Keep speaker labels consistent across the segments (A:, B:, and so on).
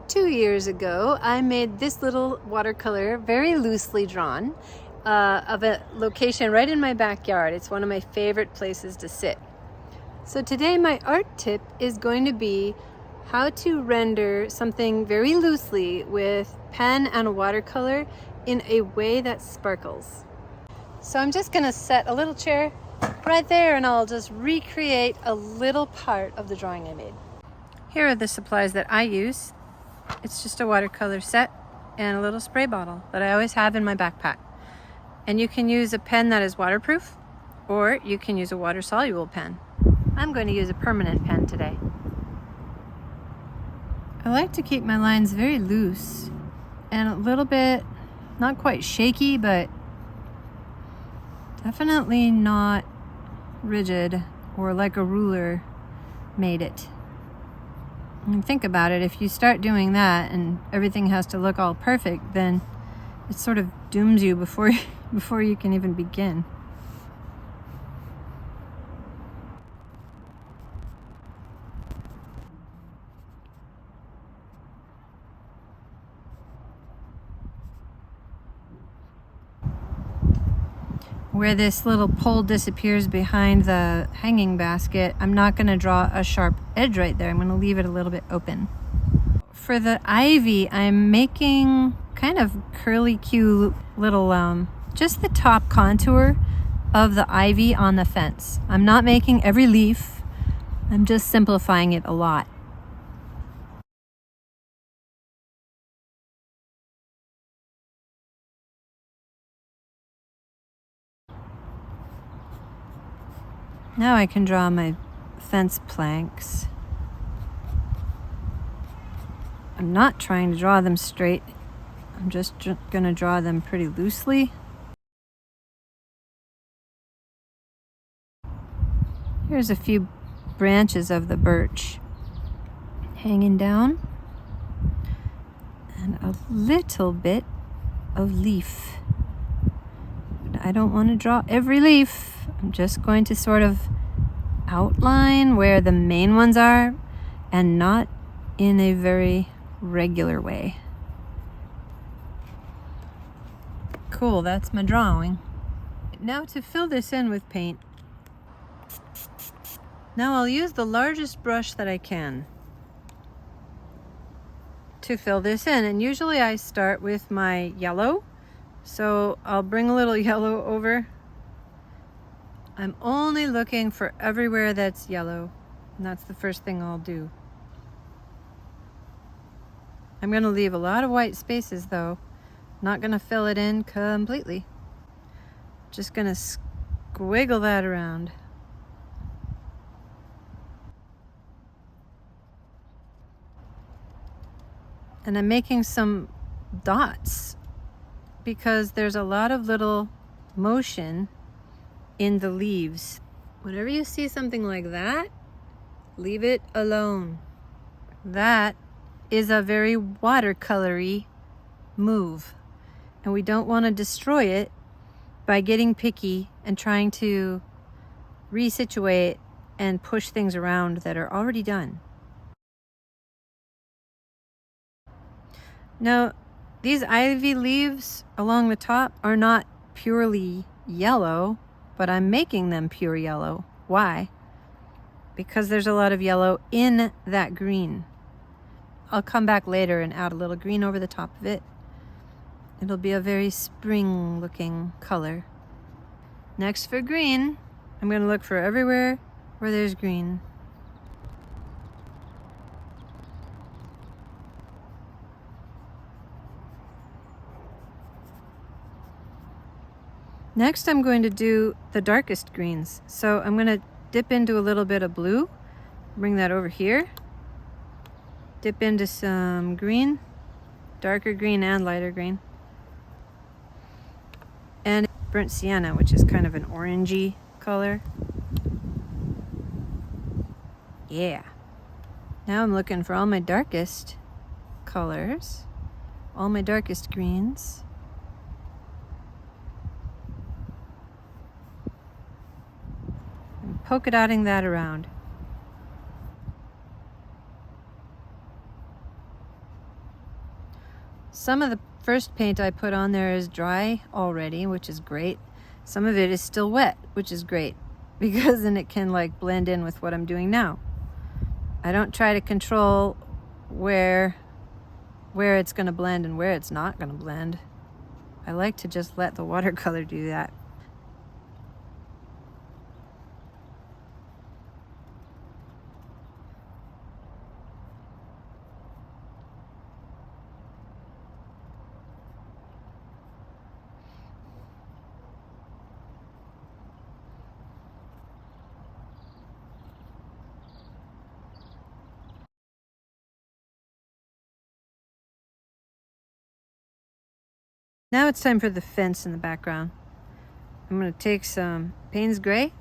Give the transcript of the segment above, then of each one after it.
A: 2 years ago, I made this little watercolor, very loosely drawn, of a location right in my backyard. It's one of my favorite places to sit. So today my art tip is going to be how to render something very loosely with pen and watercolor in a way that sparkles. So I'm just gonna set a little chair right there and I'll just recreate a little part of the drawing I made. Here are the supplies that I use. It's just a watercolor set and a little spray bottle that I always have in my backpack. And you can use a pen that is waterproof, or you can use a water-soluble pen. I'm going to use a permanent pen today. I like to keep my lines very loose and a little bit, not quite shaky, but definitely not rigid or like a ruler made it. And think about it, if you start doing that and everything has to look all perfect, then it sort of dooms you before you can even begin. Where this little pole disappears behind the hanging basket, I'm not going to draw a sharp edge right there. I'm going to leave it a little bit open. For the ivy, I'm making kind of curly cute little, just the top contour of the ivy on the fence. I'm not making every leaf. I'm just simplifying it a lot. Now I can draw my fence planks. I'm not trying to draw them straight. I'm just going to draw them pretty loosely. Here's a few branches of the birch hanging down, and a little bit of leaf. But I don't want to draw every leaf. I'm just going to sort of outline where the main ones are and not in a very regular way. Cool, that's my drawing. Now to fill this in with paint. Now I'll use the largest brush that I can to fill this in, and usually I start with my yellow. So I'll bring a little yellow over. I'm only looking for everywhere that's yellow, and that's the first thing I'll do. I'm going to leave a lot of white spaces though. Not going to fill it in completely. Just going to squiggle that around. And I'm making some dots because there's a lot of little motion in the leaves. Whenever you see something like that, leave it alone. That is a very watercolory move, and we don't want to destroy it by getting picky and trying to resituate and push things around that are already done. Now, these ivy leaves along the top are not purely yellow, but I'm making them pure yellow. Why? Because there's a lot of yellow in that green. I'll come back later and add a little green over the top of it. It'll be a very spring looking color. Next for green, I'm going to look for everywhere where there's green. Next, I'm going to do the darkest greens. So I'm going to dip into a little bit of blue, bring that over here, dip into some green, darker green and lighter green, and burnt sienna, which is kind of an orangey color. Yeah. Now I'm looking for all my darkest colors, all my darkest greens. Polka dotting that around. Some of the first paint I put on there is dry already, which is great. Some of it is still wet, which is great, because then it can like blend in with what I'm doing now. I don't try to control where it's going to blend and where it's not going to blend. I like to just let the watercolor do that. Now it's time for the fence in the background. I'm going to take some Payne's Gray,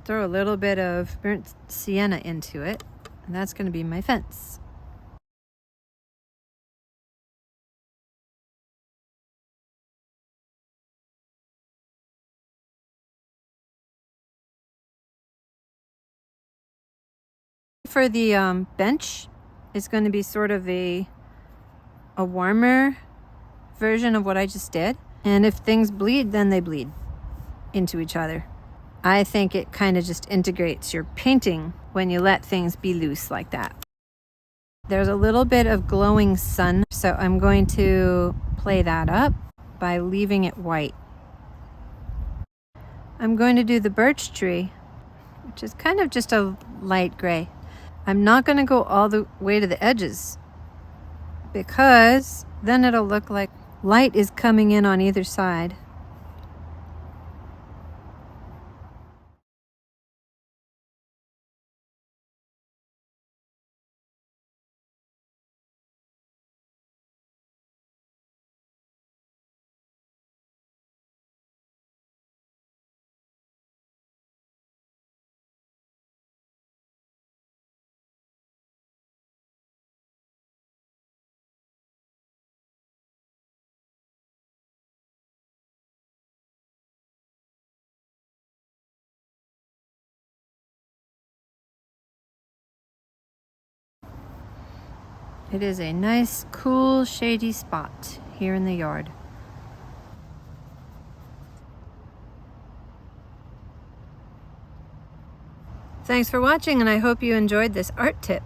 A: throw a little bit of burnt sienna into it, and that's going to be my fence. For the bench, it's going to be sort of a warmer version of what I just did. And if things bleed, then they bleed into each other. I think it kind of just integrates your painting when you let things be loose like that. There's a little bit of glowing sun, so I'm going to play that up by leaving it white. I'm going to do the birch tree, which is kind of just a light gray. I'm not going to go all the way to the edges, because then it'll look like light is coming in on either side. It is a nice, cool, shady spot here in the yard. Thanks for watching, and I hope you enjoyed this art tip.